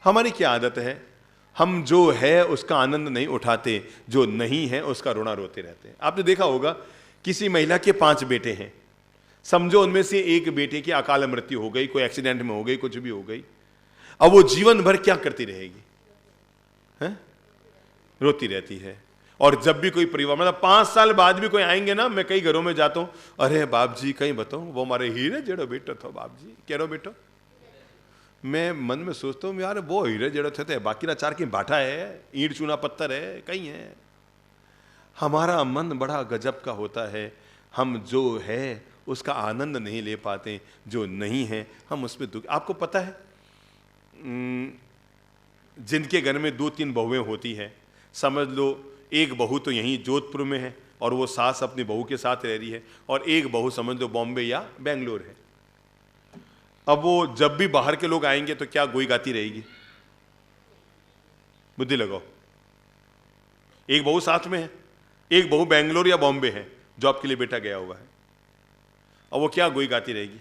हमारी क्या आदत है, हम जो है उसका आनंद नहीं उठाते, जो नहीं है उसका रोना रोते रहते हैं। आपने देखा होगा किसी महिला के 5 बेटे हैं, समझो उनमें से एक बेटे की अकाल मृत्यु हो गई, कोई एक्सीडेंट में हो गई, कुछ भी हो गई, अब वो जीवन भर क्या करती रहेगी? है? रोती रहती है। और जब भी कोई परिवार, मतलब 5 साल बाद भी कोई आएंगे ना, मैं कई घरों में जाता हूं, अरे बाप जी कहीं बताओ वो हमारे हीरे जेड़ो बेटो था, बाप जी कह रो बेटो। मैं मन में सोचता हूँ यार वो हीरे जेड़ो थे, बाकी चार की बाटा है, ईंट चूना पत्थर है, कहीं है। हमारा मन बड़ा गजब का होता है, हम जो है उसका आनंद नहीं ले पाते, जो नहीं है हम उस पर दुख। आपको पता है जिनके घर में 2-3 बहुएं होती हैं, समझ लो एक बहू तो यहीं जोधपुर में है और वो सास अपनी बहू के साथ रह रही है, और एक बहू समझ लो बॉम्बे या बेंगलोर है। अब वो जब भी बाहर के लोग आएंगे तो क्या गोई गाती रहेगी? बुद्धि लगाओ। एक बहू साथ में है, एक बहू बेंगलोर या बॉम्बे है, जॉब के लिए बेटा गया हुआ है, अब वो क्या गोई गाती रहेगी?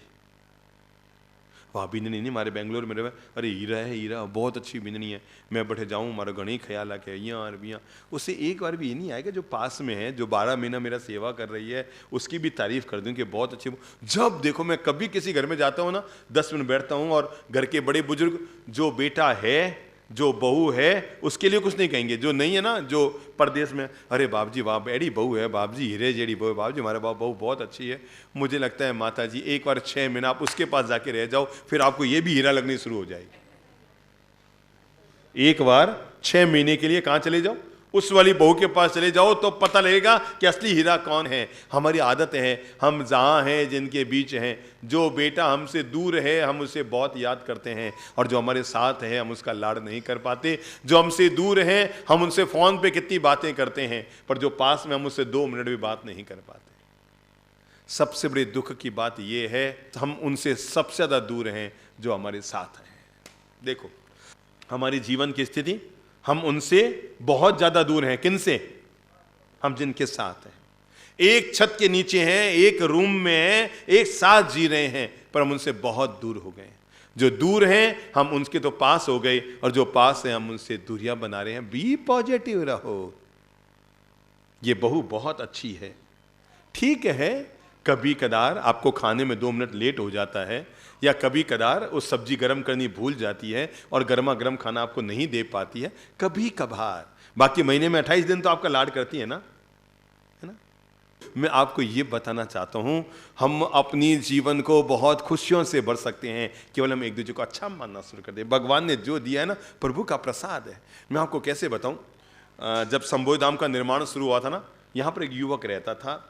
वहाँ बिननी नहीं मारे बेंगलोर में रहे, अरे हीरा है, हीरा बहुत अच्छी बिननी है, मैं बैठे जाऊँ मारा घनी ख्याल आके यहाँ बिया। उससे एक बार भी ये नहीं आएगा जो पास में है, जो 12 महीना मेरा सेवा कर रही है, उसकी भी तारीफ कर दूँ कि बहुत अच्छी। जब देखो मैं कभी किसी घर में जाता हूँ ना, 10 मिनट बैठता हूँ और घर के बड़े बुजुर्ग जो बेटा है, जो बहू है, उसके लिए कुछ नहीं कहेंगे, जो नहीं है ना, जो परदेश में, अरे बाप जी वाह बड़ी बहू है, बाप जी हीरे जेड़ी बहू, बाप जी हमारे बहू बहुत अच्छी है। मुझे लगता है माता जी एक बार 6 महीना आप उसके पास जाके रह जाओ, फिर आपको ये भी हीरा लगनी शुरू हो जाएगी। एक बार 6 महीने के लिए कहां चले जाओ, उस वाली बहू के पास चले जाओ तो पता लगेगा कि असली हीरा कौन है। हमारी आदत है, हम जहां हैं जिनके बीच हैं, जो बेटा हमसे दूर है हम उसे बहुत याद करते हैं, और जो हमारे साथ है हम उसका लाड़ नहीं कर पाते। जो हमसे दूर हैं हम उनसे फोन पे कितनी बातें करते हैं, पर जो पास में हम उससे 2 मिनट भी बात नहीं कर पाते। सबसे बड़ी दुख की बात यह है हम उनसे सबसे ज्यादा दूर हैं जो हमारे साथ हैं। देखो हमारी जीवन की स्थिति, हम उनसे बहुत ज्यादा दूर हैं। किनसे? हम जिनके साथ हैं, एक छत के नीचे हैं, एक रूम में हैं, एक साथ जी रहे हैं, पर हम उनसे बहुत दूर हो गए। जो दूर हैं हम उनके तो पास हो गए, और जो पास हैं हम उनसे दूरियां बना रहे हैं। बी पॉजिटिव रहो। ये बहू बहुत अच्छी है, ठीक है, कभी कदार आपको खाने में 2 मिनट लेट हो जाता है, या कभी कदार उस सब्जी गर्म करनी भूल जाती है और गर्मा गर्म खाना आपको नहीं दे पाती है, कभी कभार। बाकी महीने में 28 दिन तो आपका लाड करती है ना, है ना। मैं आपको ये बताना चाहता हूं, हम अपनी जीवन को बहुत खुशियों से भर सकते हैं केवल हम एक दूसरे को अच्छा मानना शुरू कर दें। भगवान ने जो दिया है ना, प्रभु का प्रसाद है। मैं आपको कैसे बताऊं, जब संबोधि धाम का निर्माण शुरू हुआ था ना, यहाँ पर एक युवक रहता था,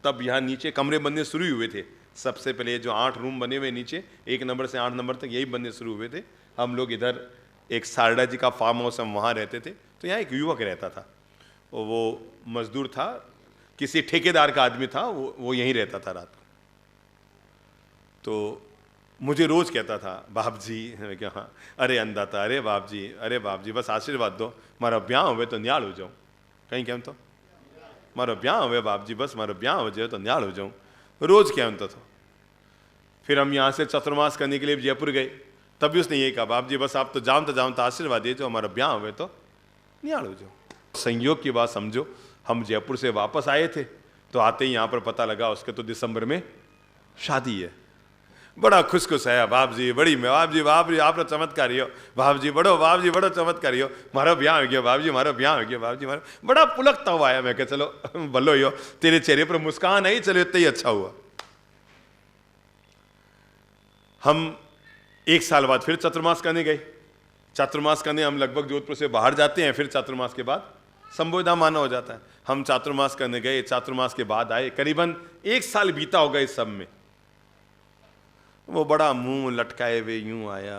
तब यहाँ नीचे कमरे बनने शुरू हुए थे। सबसे पहले जो 8 रूम बने हुए नीचे, 1 नंबर से 8 नंबर तक यही बनने शुरू हुए थे। हम लोग इधर एक शारदा जी का फार्म हाउस, हम वहाँ रहते थे। तो यहाँ एक युवक रहता था, वो मजदूर था, किसी ठेकेदार का आदमी था, वो यहीं रहता था रात को। तो मुझे रोज कहता था, बाप जी, मैं क्या, हाँ, अरे अंदाता, अरे बाप जी बस आशीर्वाद दो, मारा ब्याह हुए तो न्याल हो जाऊँ। कहीं क्या तो मारो ब्याह हुए बाप जी, बस मारो ब्याह हो जाए तो न्याल हो जाऊँ, रोज क्या होता था। फिर हम यहाँ से चतुर्मास करने के लिए जयपुर गए, तब भी उसने यही कहा, बाप जी बस आप तो जाम तो आशीर्वाद दिए, जो हमारा ब्याह हुए तो न्याल हो जाओ। संयोग की बात समझो, हम जयपुर से वापस आए थे, तो आते ही यहाँ पर पता लगा उसके तो दिसंबर में शादी है। बड़ा खुश है, बाप जी बड़ी में, बाप जी आप चमत्कारी हो, बाप जी बड़ो चमत्कारी हो, मारो ब्याह हो गया बाप जी, मारो ब्याह हो गया बाप जी, मारो। बड़ा पुलकता हुआ आया। मैं कहा चलो भलो ही हो, तेरे चेहरे पर मुस्कान आई, चलो इतना ही अच्छा हुआ। हम 1 साल बाद फिर चातुर्मास करने गए। चातुर्मास करने हम लगभग जोधपुर से बाहर जाते हैं, फिर चातुर्मास के बाद संबोधि धाम आना हो जाता है। हम चातुर्मास करने गए, चातुर्मास के बाद आए, करीबन 1 साल बीता होगा इस सब में। वो बड़ा मुंह लटकाए हुए यूं आया।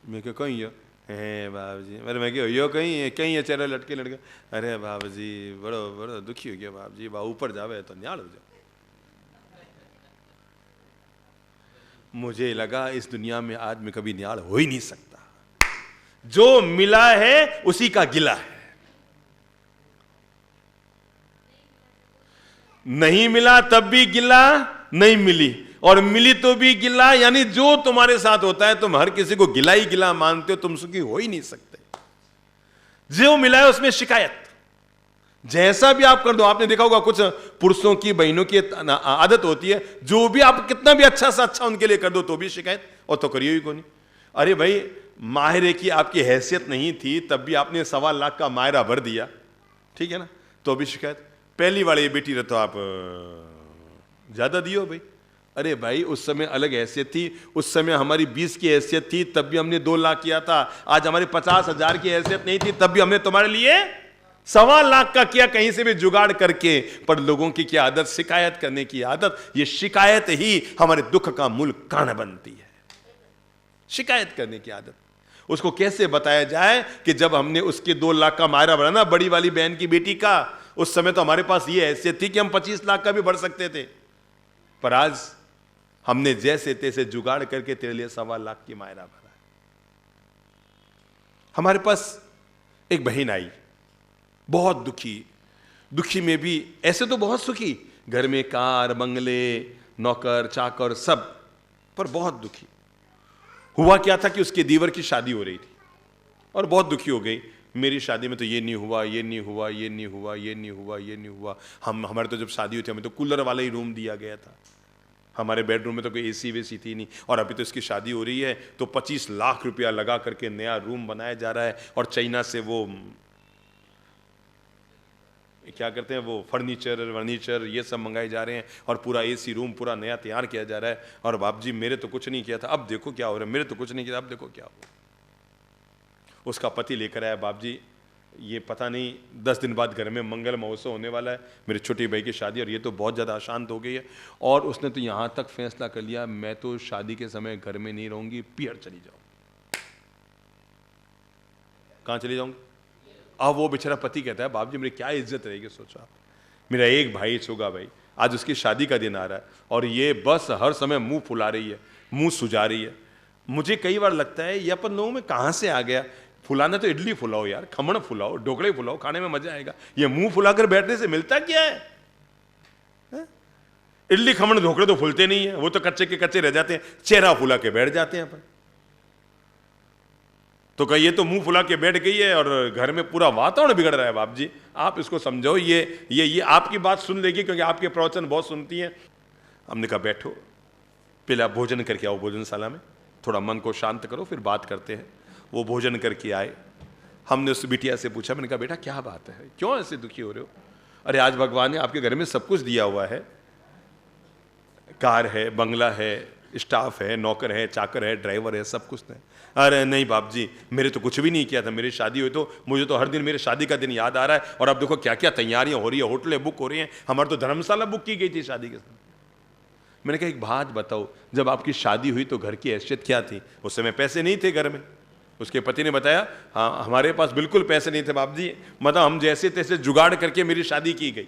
मैं क्या कहीं हो है बाबू जी, अरे मैं क्या यो कहीं है चेहरा लटके लटके, अरे बाबू जी बड़ो दुखी हो गया बाबू जी, बा ऊपर जावे तो न्याल हो जाओ। मुझे लगा इस दुनिया में आदमी कभी न्याल हो ही नहीं सकता, जो मिला है उसी का गिला है। नहीं मिला तब भी गिला, नहीं मिली और मिली तो भी गिला, यानी जो तुम्हारे साथ होता है तुम हर किसी को गिला ही गिला मानते हो, तुम सुखी हो ही नहीं सकते। जो मिला है उसमें शिकायत, जैसा भी आप कर दो। आपने देखा होगा कुछ पुरुषों की बहनों की आदत होती है, जो भी आप कितना भी अच्छा से अच्छा उनके लिए कर दो तो भी शिकायत, और तो करिए ही कोई। अरे भाई, माहिरे की आपकी हैसियत नहीं थी तब भी आपने 1.25 लाख का मायरा भर दिया, ठीक है ना, तो भी शिकायत। पहली वाली बेटी रहे तो आप ज्यादा दियो भाई। अरे भाई, उस समय अलग हैसियत थी, उस समय हमारी 20 की हैसियत थी तब भी हमने 2 लाख किया था। आज हमारी 50,000 की हैसियत नहीं थी तब भी हमने तुम्हारे लिए 1.25 लाख का किया, कहीं से भी जुगाड़ करके। पर लोगों की क्या आदत, शिकायत करने की आदत। ये शिकायत ही हमारे दुख का मूल कारण बनती है, शिकायत करने की आदत। उसको कैसे बताया जाए कि जब हमने उसके 2 लाख का मायरा भरा ना, बड़ी वाली बहन की बेटी का, उस समय तो हमारे पास ये हैसियत थी कि हम 25 लाख का भी भर सकते थे, पर आज हमने जैसे तैसे जुगाड़ करके तेरे लिए 1.25 लाख की मायरा भरा। हमारे पास एक बहन आई, बहुत दुखी, दुखी में भी ऐसे तो बहुत सुखी, घर में कार बंगले नौकर चाकर सब, पर बहुत दुखी। हुआ क्या था कि उसके दीवर की शादी हो रही थी और बहुत दुखी हो गई, मेरी शादी में तो ये नहीं हुआ, ये नहीं हुआ, ये नहीं हुआ, ये नहीं हुआ, ये नहीं हुआ। हमारे तो जब शादी हुई थी हमें तो कूलर वाला ही रूम दिया गया था, हमारे बेडरूम में तो कोई एसी वेसी थी नहीं, और अभी तो इसकी शादी हो रही है तो 25 लाख रुपया लगा करके नया रूम बनाया जा रहा है, और चाइना से वो क्या करते हैं, वो फर्नीचर ये सब मंगाए जा रहे हैं, और पूरा एसी रूम पूरा नया तैयार किया जा रहा है। और बाप जी, मेरे तो कुछ नहीं किया था, अब देखो क्या हो रहा है, मेरे तो कुछ नहीं किया, अब देखो क्या हो। उसका पति लेकर आया, बाप जी ये पता नहीं 10 दिन बाद घर में मंगल महोत्सव होने वाला है, मेरे छोटी भाई की शादी, और ये तो बहुत ज़्यादा अशांत हो गई है, और उसने तो यहाँ तक फैसला कर लिया, मैं तो शादी के समय घर में नहीं रहूँगी, पियर चली जाऊँ। कहाँ चली जाऊँगी? अब वो बेचारा पति कहता है, बाप जी मेरी क्या इज्जत रहेगी, सोचो आप, मेरा एक भाई छूगा भाई, आज उसकी शादी का दिन आ रहा है, और ये बस हर समय मुंह फुला रही है, मुंह सुजा रही है। मुझे कई बार लगता है ये अपन लोगों में कहाँ से आ गया, फुलाना तो इडली फुलाओ यार, खमण फुलाओ, ढोकले फुलाओ, खाने में मजा आएगा। ये मुंह फुलाकर बैठने से मिलता क्या है? इडली खमण ढोकले तो फुलते नहीं है, वो तो कच्चे के कच्चे रह जाते हैं, चेहरा फुला के बैठ जाते हैं अपन। तो कहीं ये तो मुंह फुला के बैठ गई है और घर में पूरा वातावरण बिगड़ रहा है। बाप जी आप इसको समझो, ये आपकी बात सुन लेगी क्योंकि आपके प्रवचन बहुत सुनती है। हमने कहा बैठो, पहले आप भोजन करके आओ भोजनशाला में, थोड़ा मन को शांत करो फिर बात करते हैं। वो भोजन करके आए। हमने उस बिटिया से पूछा, मैंने कहा बेटा क्या बात है, क्यों ऐसे दुखी हो रहे हो? अरे आज भगवान ने आपके घर में सब कुछ दिया हुआ है, कार है, बंगला है, स्टाफ है, नौकर है, चाकर है, ड्राइवर है, सब कुछ है। अरे नहीं बाप जी मेरे तो कुछ भी नहीं किया था, मेरी शादी हुई तो मुझे तो हर दिन मेरे शादी का दिन याद आ रहा है, और अब देखो क्या क्या तैयारियां हो रही है, होटलें बुक हो रही हैं, हमारी तो धर्मशाला बुक की गई थी शादी के समय। मैंने कहा एक बात बताओ, जब आपकी शादी हुई तो घर की हैसियत क्या थी? उस समय पैसे नहीं थे घर में। उसके पति ने बताया हाँ हमारे पास बिल्कुल पैसे नहीं थे बाप जी, मतलब हम जैसे तैसे जुगाड़ करके मेरी शादी की गई।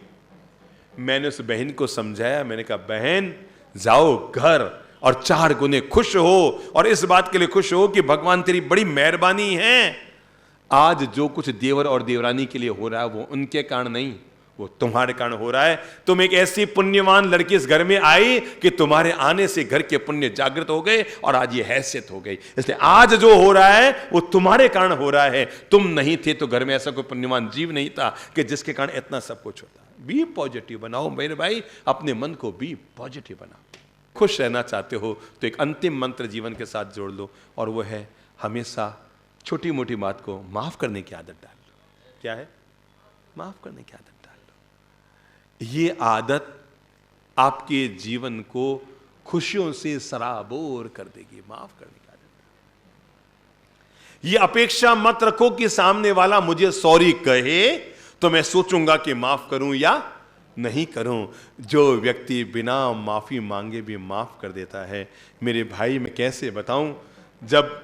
मैंने उस बहन को समझाया, मैंने कहा बहन जाओ घर और 4 गुने खुश हो, और इस बात के लिए खुश हो कि भगवान तेरी बड़ी मेहरबानी है। आज जो कुछ देवर और देवरानी के लिए हो रहा है वो उनके कारण नहीं, वो तुम्हारे कारण हो रहा है। तुम एक ऐसी पुण्यवान लड़की इस घर में आई कि तुम्हारे आने से घर के पुण्य जागृत हो गए और आज ये हैसियत हो गई। इसलिए आज जो हो रहा है वो तुम्हारे कारण हो रहा है। तुम नहीं थे तो घर में ऐसा कोई पुण्यवान जीव नहीं था कि जिसके कारण इतना सब कुछ होता। बी पॉजिटिव बनाओ मेरे भाई, अपने मन को बी पॉजिटिव बनाओ। खुश रहना चाहते हो तो एक अंतिम मंत्र जीवन के साथ जोड़ लो, और वो है हमेशा छोटी मोटी बात को माफ करने की आदत डाल लो। क्या है? माफ करने की आदत डाल लो। ये आदत आपके जीवन को खुशियों से सराबोर कर देगी। माफ करने की आदत। ये अपेक्षा मत रखो कि सामने वाला मुझे सॉरी कहे तो मैं सोचूंगा कि माफ करूं या नहीं करूं। जो व्यक्ति बिना माफी मांगे भी माफ कर देता है, मेरे भाई मैं कैसे बताऊं, जब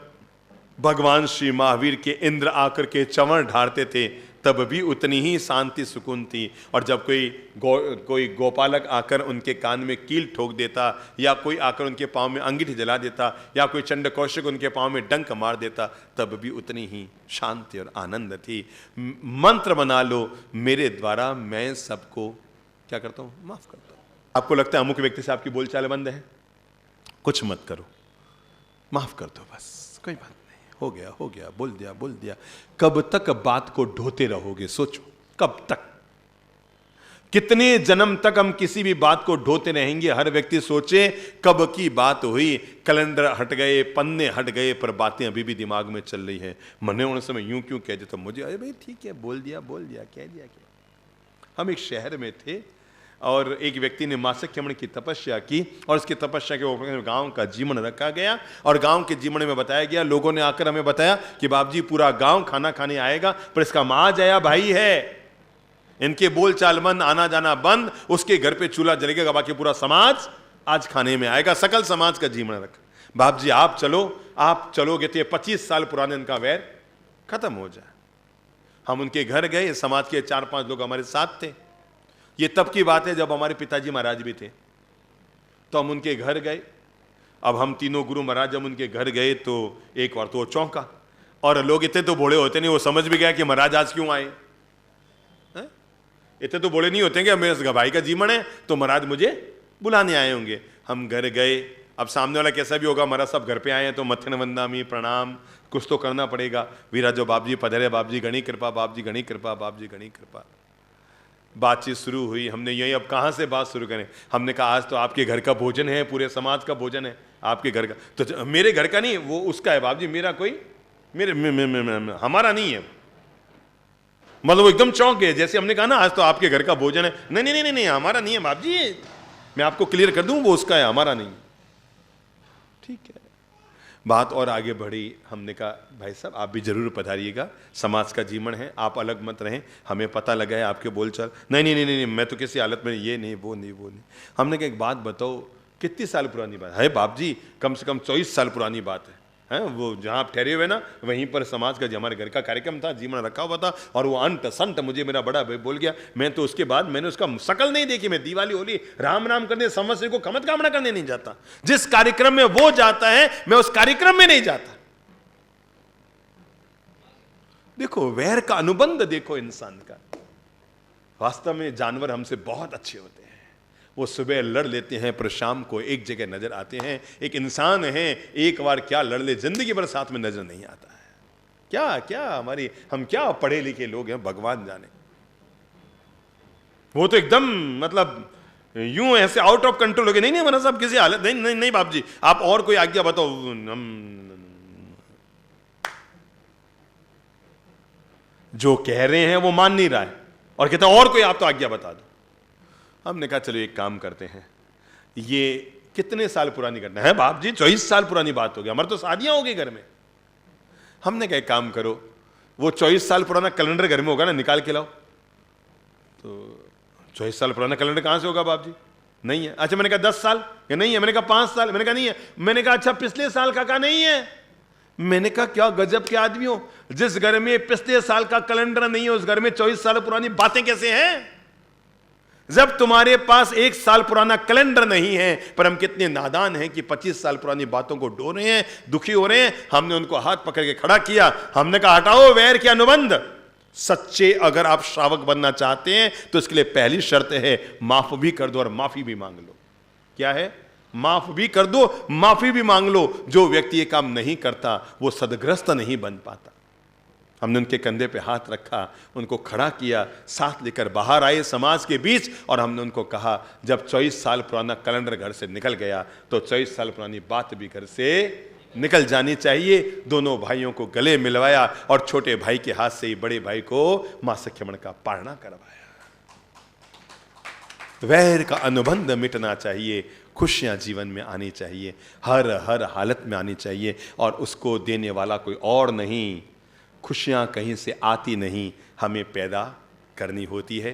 भगवान श्री महावीर के इंद्र आकर के चंवर ढारते थे तब भी उतनी ही शांति सुकून थी, और जब कोई गोपालक आकर उनके कान में कील ठोक देता, या कोई आकर उनके पांव में अंगीठी जला देता, या कोई चंड कौशिक उनके पांव में डंक मार देता, तब भी उतनी ही शांति और आनंद थी। मंत्र बना लो, मेरे द्वारा मैं सबको क्या करता हूं? माफ करता हूं। आपको लगता है अमुक व्यक्ति से आपकी बोलचाल बंद है, कुछ मत करो, माफ कर दो, बस कोई बात नहीं, हो गया, बोल दिया। कब तक बात को ढोते रहोगे? सोचो, कब तक, कितने जन्म तक हम किसी भी बात को ढोते रहेंगे? हर व्यक्ति सोचे कब की बात हुई, कैलेंडर हट गए, पन्ने हट गए, पर बातें अभी भी दिमाग में चल रही हैं। मैंने उस समय यूं क्यों कह देता, मुझे अरे भाई ठीक है, बोल दिया, कह दिया। हम एक शहर में थे और एक व्यक्ति ने मासिक की तपस्या की और उसकी तपस्या के ऊपर गांव का जीवन रखा गया और गांव के जीवन में बताया गया, लोगों ने आकर हमें बताया कि बाप जी पूरा गांव खाना खाने आएगा, पर इसका माज आया भाई है, इनके बोल चाल बंद, आना जाना बंद, उसके घर पे चूल्हा जलेगा, बाकी पूरा समाज आज खाने में आएगा, सकल समाज का जीवन रखा। बाप जी आप चलोगे तो 25 साल पुराने इनका वैर खत्म हो जाए। हम उनके घर गए, समाज के 4-5 लोग हमारे साथ थे। ये तब की बात है जब हमारे पिताजी महाराज भी थे, तो हम उनके घर गए। अब हम तीनों गुरु महाराज जब उनके घर गए तो एक बार तो वो चौंका, और लोग इतने तो बूढ़े होते नहीं, वो समझ भी गया कि महाराज आज क्यों आए। इतने तो बूढ़े नहीं होते कि मेरे भाई का जीवन है तो महाराज मुझे बुलाने आए होंगे। हम घर गए, अब सामने वाला कैसा भी होगा, महाराज सब घर पे आए हैं तो मत्थन वंदनामी प्रणाम कुछ तो करना पड़ेगा। वीरा जो बाप जी पधरे, बाप जी घनी कृपा, बाप जी घनी कृपा, बाप जी घनी कृपा। बातचीत शुरू हुई, हमने यही अब कहाँ से बात शुरू करें। हमने कहा आज तो आपके घर का भोजन है, पूरे समाज का भोजन है, आपके घर का तो मेरे घर का नहीं, वो उसका है बाप जी, मेरा कोई हमारा नहीं है। मतलब वो एकदम चौंक गए, जैसे हमने कहा ना आज तो आपके घर का भोजन है। नहीं, हमारा नहीं है बाप जी, मैं आपको क्लियर कर दूं, वो उसका है, हमारा नहीं। ठीक है, बात और आगे बढ़ी। हमने कहा भाई साहब आप भी जरूर पधारिएगा, समाज का जीवन है, आप अलग मत रहें, हमें पता लगा है आपके बोलचाल। नहीं, मैं तो किसी हालत में ये नहीं, वो नहीं। हमने कहा एक बात बताओ, कितनी साल पुरानी बात है? बाप जी कम से कम 24 साल पुरानी बात है। वो जहाँ आप ठहरे हुए ना, वहीं पर समाज का हमारे घर का कार्यक्रम था, जीवन रखा हुआ था, और वो अंत संत मुझे मेरा बड़ा भाई बोल गया। मैं तो उसके बाद मैंने उसका शकल नहीं देखी। मैं दिवाली होली राम करने, संवत्सर को खमत कामना करने नहीं जाता। जिस कार्यक्रम में वो जाता है मैं उस कार्यक्रम में नहीं जाता। देखो वैर का अनुबंध, देखो इंसान का। वास्तव में जानवर हमसे बहुत अच्छे होते हैं, वो सुबह लड़ लेते हैं पर शाम को एक जगह नजर आते हैं। एक इंसान है, एक बार क्या लड़ ले, जिंदगी भर साथ में नजर नहीं आता है। क्या हम क्या पढ़े लिखे लोग हैं, भगवान जाने। वो तो एकदम मतलब यूं ऐसे आउट ऑफ कंट्रोल हो गए। नहीं मतलब सब किसी हालत नहीं बाप जी आप और कोई आज्ञा बताओ। जो कह रहे हैं वो मान नहीं रहा है और कहता और कोई आप तो आज्ञा बता दो। हमने कहा चलो एक काम करते हैं, ये कितने साल पुरानी घटना है? बाप जी 24 साल पुरानी बात हो गई, हमारे तो शादियां हो गई घर में। हमने कहा एक काम करो, वो 24 साल पुराना कैलेंडर घर में होगा ना, निकाल के लाओ। तो 24 साल पुराना कैलेंडर कहां से होगा बाप जी? नहीं है। अच्छा मैंने कहा 10 साल, या नहीं है। मैंने कहा 5 साल, मैंने कहा नहीं है। मैंने कहा अच्छा पिछले साल का कहा नहीं है। मैंने कहा क्या गजब के आदमी हो, जिस घर में पिछले साल का कैलेंडर नहीं है उस घर में 24 साल पुरानी बातें कैसे हैं? जब तुम्हारे पास 1 साल पुराना कैलेंडर नहीं है, पर हम कितने नादान हैं कि 25 साल पुरानी बातों को ढो रहे हैं, दुखी हो रहे हैं। हमने उनको हाथ पकड़ के खड़ा किया, हमने कहा हटाओ वैर के अनुबंध। सच्चे अगर आप श्रावक बनना चाहते हैं तो इसके लिए पहली शर्त है माफ भी कर दो और माफी भी मांग लो। क्या है? माफ भी कर दो, माफी भी मांग लो। जो व्यक्ति ये काम नहीं करता वो सदग्रस्त नहीं बन पाता। हमने उनके कंधे पे हाथ रखा, उनको खड़ा किया, साथ लेकर बाहर आए समाज के बीच, और हमने उनको कहा जब 24 साल पुराना कैलेंडर घर से निकल गया तो 24 साल पुरानी बात भी घर से निकल जानी चाहिए। दोनों भाइयों को गले मिलवाया और छोटे भाई के हाथ से ही बड़े भाई को मां सख्यमण का पारणा करवाया। वैर का अनुबंध मिटना चाहिए, खुशियां जीवन में आनी चाहिए, हर हालत में आनी चाहिए, और उसको देने वाला कोई और नहीं। खुशियां कहीं से आती नहीं, हमें पैदा करनी होती है।